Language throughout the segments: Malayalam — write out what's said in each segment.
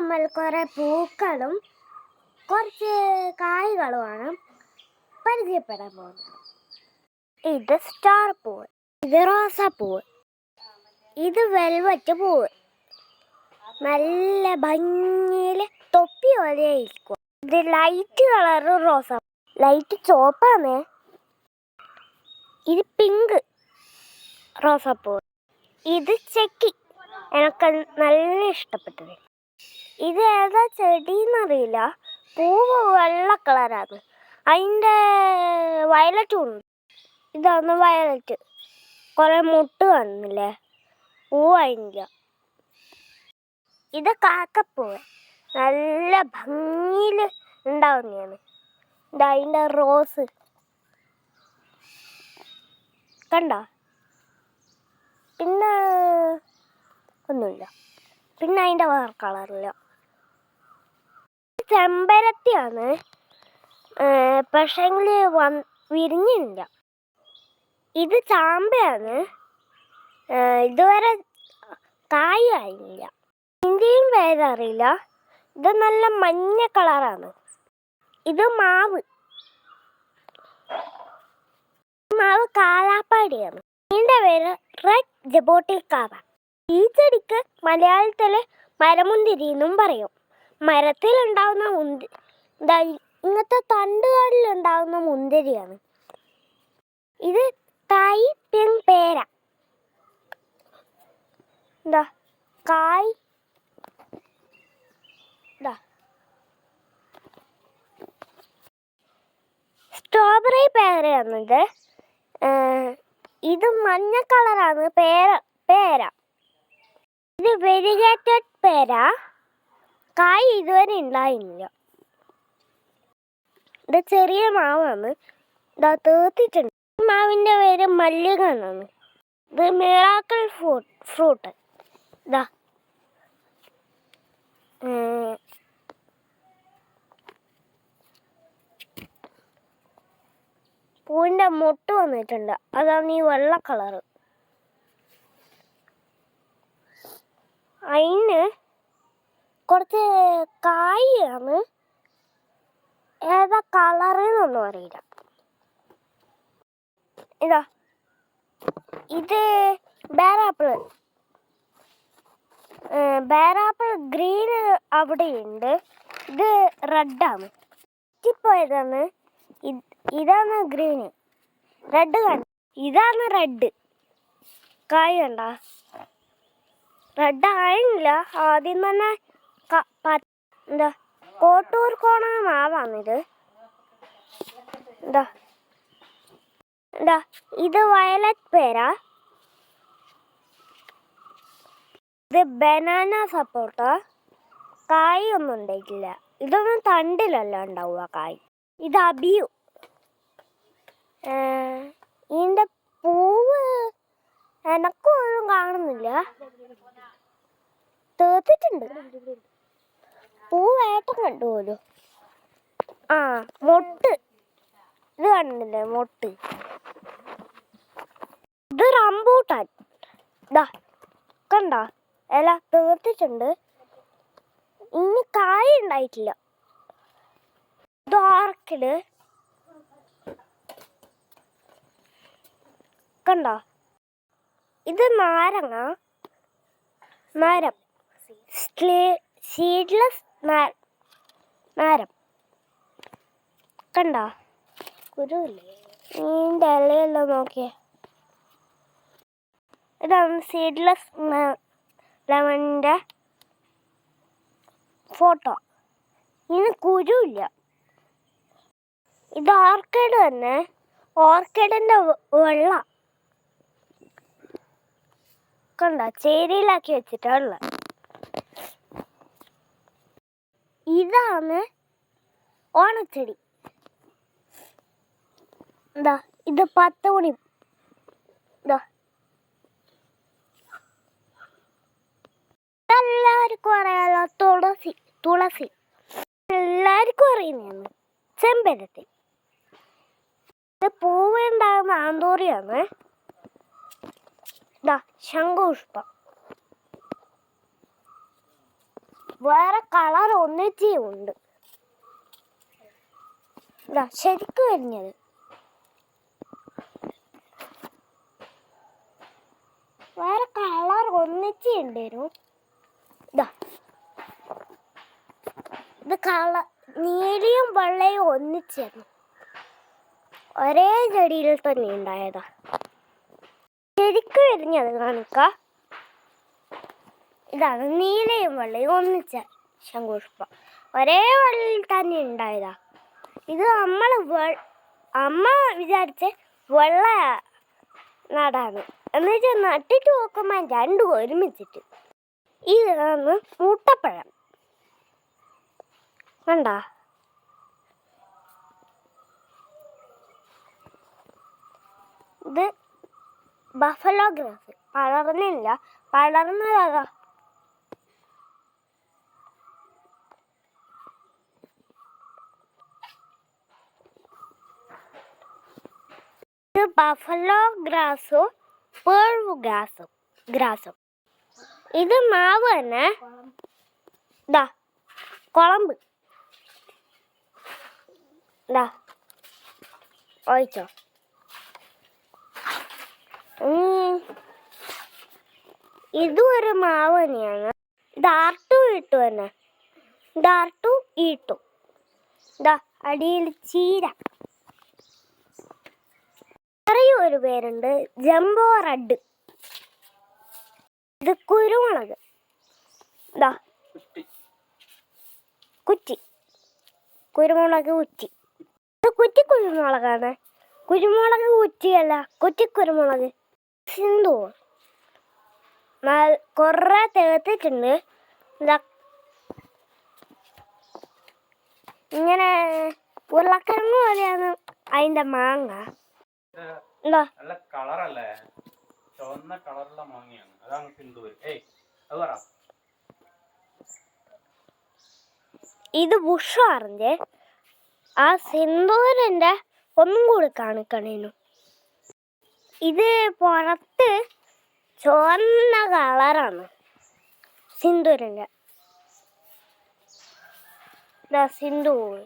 നമ്മൾ കുറെ പൂക്കളും കുറച്ച് കായ്കളുമാണ് പരിചയപ്പെടാൻ പോകുന്നത്. ഇത് സ്റ്റാർ പൂവ്, ഇത് റോസാപ്പൂവ്, ഇത് വെൽവെറ്റ് പൂവ്. നല്ല ഭംഗിയിൽ തൊപ്പി പോലെ ഇരിക്കും. ഇത് ലൈറ്റ് കളർ റോസാ, ലൈറ്റ് ചുവപ്പാണ്. ഇത് പിങ്ക് റോസാപ്പൂവ്. ഇത് ചെക്കി, എനിക്ക് നല്ല ഇഷ്ടപ്പെട്ടത്. ഇത് ഏതാ ചെടിയെന്നറിയില്ല, പൂവ് വെള്ള കളറാണ്. അതിൻ്റെ വയലറ്റ് ഉണ്ട്. ഇതാണ് വയലറ്റ്. കുറെ മുട്ട് കാണുന്നില്ലേ, പൂവായില്ല. ഇത് കാക്കപ്പൂവ്, നല്ല ഭംഗിയിൽ ഉണ്ടാവുന്നതാണ്. അതിൻ്റെ റോസ് കണ്ട. പിന്നെ ഒന്നുമില്ല, പിന്നെ അതിൻ്റെ വേറെ കളറില്ല. ചെമ്പരത്തിയാണ്, പക്ഷേങ്കിൽ വിരിഞ്ഞില്ല. ഇത് ചാമ്പയാണ്, ഇതുവരെ കായായില്ല. ഇന്ത്യയും പേരറിയില്ല. ഇത് നല്ല മഞ്ഞ കളറാണ്. ഇത് മാവ് കാലാപ്പാടിയാണ്. ഇതിൻ്റെ പേര് റെഡ് ജബോട്ടിക്കാവ. ഈ ചെടിക്ക് മലയാളത്തിൽ മരമുന്തിരി എന്നും പറയും. മരത്തിലുണ്ടാവുന്ന ഇങ്ങനത്തെ തണ്ടുകളിലുണ്ടാവുന്ന മുന്തിരിയാണ്. ഇത് കായ് പേര. എന്താ കായ് സ്ട്രോബെറി പേരയാണിത്. ഇത് മഞ്ഞ കളറാണ് പേര. ഇത് വെരിഗേറ്റഡ് പേര. കായ് ഇതുവരെ ഉണ്ടായില്ല. ഇത് ചെറിയ മാവാണ്, ഇതാ തീർത്തിട്ടുണ്ട്. മാവിൻ്റെ പേര് മല്ലിക എന്നാണ്. ഇത് മിറാക്കിൾ ഫ്രൂട്ട്. ഇതാ പൂവിൻ്റെ മൊട്ട് വന്നിട്ടുണ്ട്, അതാണ് ഈ വെള്ള കളറ്. അതിന് കുറച്ച് കായാണ്, ഏതാ കളറെന്നൊന്നും അറിയില്ല. ഇതാ ഇത് ബേറാപ്പിൾ ഗ്രീൻ അവിടെയുണ്ട്. ഇത് റെഡാണ്. പോയതാണ്. ഇതാണ് ഗ്രീന്, റെഡ് കണ്ട. ഇതാണ് റെഡ്. കായ് കണ്ട, റെഡ് ആയില്ല. ആദ്യം തന്നെ എന്താ കോട്ടൂർ കോണ മാവാണിത്. ഇത് വയലറ്റ് പേര. ഇത് ബനാന സപ്പോട്ട. കായ് ഒന്നും ഉണ്ടായിട്ടില്ല. ഇതൊന്നും തണ്ടിലല്ല ഉണ്ടാവുക കായ്. ഇത് അബിയു. ഇതിൻ്റെ പൂവ് എനക്കൊന്നും കാണുന്നില്ല, തീർത്തിട്ടുണ്ട്. പൂവ് ഏട്ടം കണ്ടുപോലും. മൊട്ട് ഇത് കണ്ടില്ലേ, മൊട്ട്. ഇത് റംബൂട്ടാൻ. കണ്ട, ഇല തീർത്തിട്ടുണ്ട്. ഇനി കായ ഉണ്ടായിട്ടില്ല. ഇത് ഓർക്കിഡ് കണ്ട. ഇത് നാരം സീഡ്ലെസ് നാരം കണ്ട. കുരുവില്ലേ, ഇതിൻ്റെ ഇലയെല്ലാം നോക്കിയേ. ഇതാണ് സീഡ്ലെസ് ലെമണിൻ്റെ ഫോട്ടോ. ഇതിന് കുരുവില്ല. ഇത് ഓർക്കിഡ് തന്നെ, ഓർക്കിഡിൻ്റെ വെള്ള കണ്ട, ചേരിയിലാക്കി വെച്ചിട്ടുള്ള. ഇതാണ് ഓണച്ചെടി. ഇത് 10 മണി. എല്ലാവർക്കും അറിയാലോ തുളസി. എല്ലാവർക്കും അറിയുന്നതാണ് ചെമ്പരത്തി. ഇത് പൂവ് ഉണ്ടാകുന്ന ആന്തൂറിയാണ്. ശംഖുപുഷ്പം. വേറെ കളർ ഒന്നിച്ചുണ്ട്. ഇതാ ശരിക്കും വരുന്നത്. വേറെ കളർ ഒന്നിച്ചുണ്ടായിരുന്നു. ഇതാ ഇത് നീലയും വെള്ളയും ഒന്നിച്ചായിരുന്നു. ഒരേ ചെടിയിൽ തന്നെ ഉണ്ടായതാ. ശരിക്കും വരുന്നത് കാണിക്ക. ഇതാണ് നീലയും വെള്ളയും ഒന്നിച്ച ശംഖുപുഷ്പം. ഒരേ വെള്ളയിൽ തന്നെ ഉണ്ടായതാ. ഇത് അമ്മ വിചാരിച്ച് വെള്ള നടാണ്. എന്നിട്ട് നട്ടിട്ട് നോക്കുമ്പോൾ രണ്ടും ഒരുമിച്ചിട്ട്. ഇതാണ് മുട്ടപ്പഴം. കണ്ട ഇത് ബഫലോ ഗ്രാസ്. പടർന്നില്ല, പടർന്നതാ. ഇത് ബഫലോ ഗ്രാസും പേർവ് ഗ്രാസും. ഇത് മാവ് തന്നെ. ഇതാ കുളമ്പ്. ഇതാ ഒഴിച്ചോ. ഇതും ഒരു മാവ് തന്നെയാണ്. ഇത് ആർട്ടു ഇട്ടു തന്നെ. ഇത് ആർട്ടു ഇട്ടു. ഇതാ അടിയിൽ ചീര. വേറെയും ഒരു പേരുണ്ട്, ജംബോ റെഡ്. ഇത് കുരുമുളക്. ഇതാ കുരുമുളക് കുറ്റി. ഇത് കുരുമുളകാണ്. കുരുമുളക് കുറ്റിയല്ല, കുരുമുളക്. സിന്ദൂർ കുറെ തേർത്തിട്ടുണ്ട്. ഇങ്ങനെ ഉരുളക്കിഴങ്ങ് പോലെയാണ് അതിന്റെ മാങ്ങ. നല്ല കളറല്ലേ, ചുവന്ന കളറുള്ള മാങ്ങയാണ്. അതാണ് സിന്ദൂർ. അത് പറ. ഇത് ബുഷ് ഓറഞ്ച്. ആ സിന്ദൂരിന്റെ ഒന്നും കൂടി കാണിക്കണേനു. ഇത് പുറത്ത് ചുവന്ന കളറാണ് സിന്ദൂരിന്റെ. സിന്ദൂർ.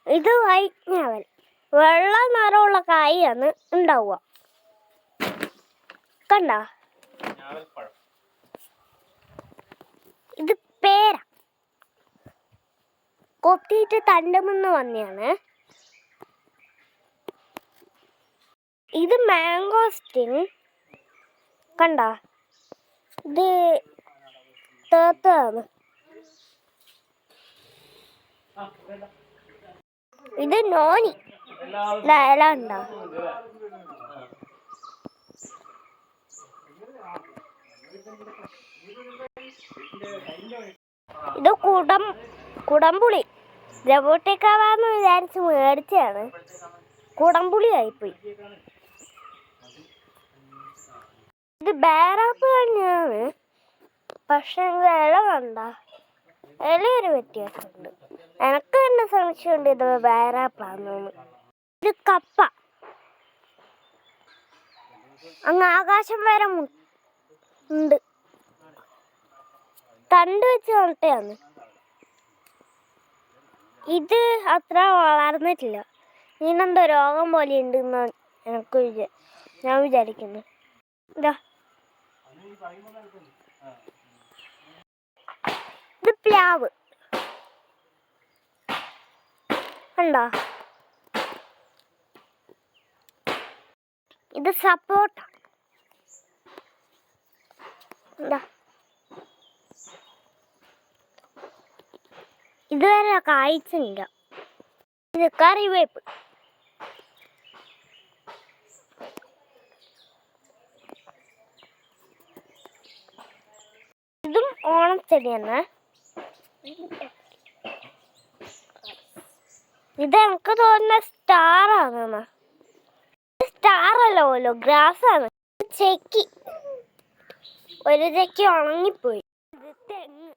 ഇത് വൈറ്റ് ഞാവൽ. വെള്ള നിറമുള്ള കായാണ് ഉണ്ടാവുക. കണ്ട. ഇത് പേര. കൊത്തിയിട്ട് തണ്ടുമെന്ന് വന്നെയാണ്. ഇത് മാംഗോസ്റ്റിൻ. കണ്ട. ഇത് തേർത്താണ്. ഇത് നോനി. ഇല ഉണ്ടോ? ഇത് കുടംപുളി. ജബോട്ടിക്കാവാന്ന് വിചാരിച്ച് മേടിച്ചാണ്. കുടംപുളി ആയിപ്പോയി. ഇത് ബേറാപ്പ് തന്നെയാണ്, പക്ഷെ ഇല കണ്ട. ഇലയൊരു വ്യത്യാസമുണ്ട്. എനക്ക് തന്നെ സംശയമുണ്ട് ഇത് ബേറാപ്പാന്ന്. ഇത് കപ്പ. അങ്ങ് ആകാശം വരെ ഉണ്ട്. തണ്ട് വെച്ച് നട്ടയാണ്. ഇത് അത്ര വളർന്നിട്ടില്ല. ഇതിനെന്തോ രോഗം പോലെ ഉണ്ടെന്ന് ഞാൻ വിചാരിക്കുന്നു. ഇതാ ഇത് പ്ലാവ്. കണ്ടോ? ഇത് സപ്പോട്ട. എന്താ ഇതുവരെ കായ്ച്ചില്ല. ഇത് കറിവേപ്പ്. ഇതും ഓണച്ചെടി തന്നെ. ഇത് എനിക്ക് തോന്നുന്ന സ്റ്റാർ ആണ്. സ്റ്റാർ അല്ല, പോലോ ഗ്രാസ് ആണ്. ചെക്കി. ഒരു ചെക്കി ഉണങ്ങിപ്പോയി. ഇത് തെങ്ങ്.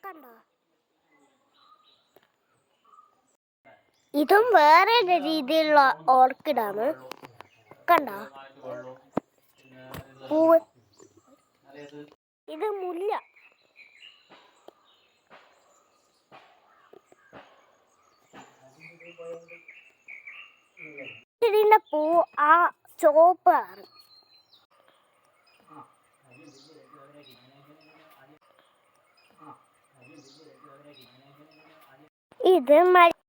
കണ്ടോ? ഇതും വേറെ രീതിയിലുള്ള ഓർക്കിഡാണ്. കണ്ടോ പൂവ്? ഇത് മുല്ല. ഇതിന്റെ പൂ ആ ചുവപ്പ് കളറ്. ഇത്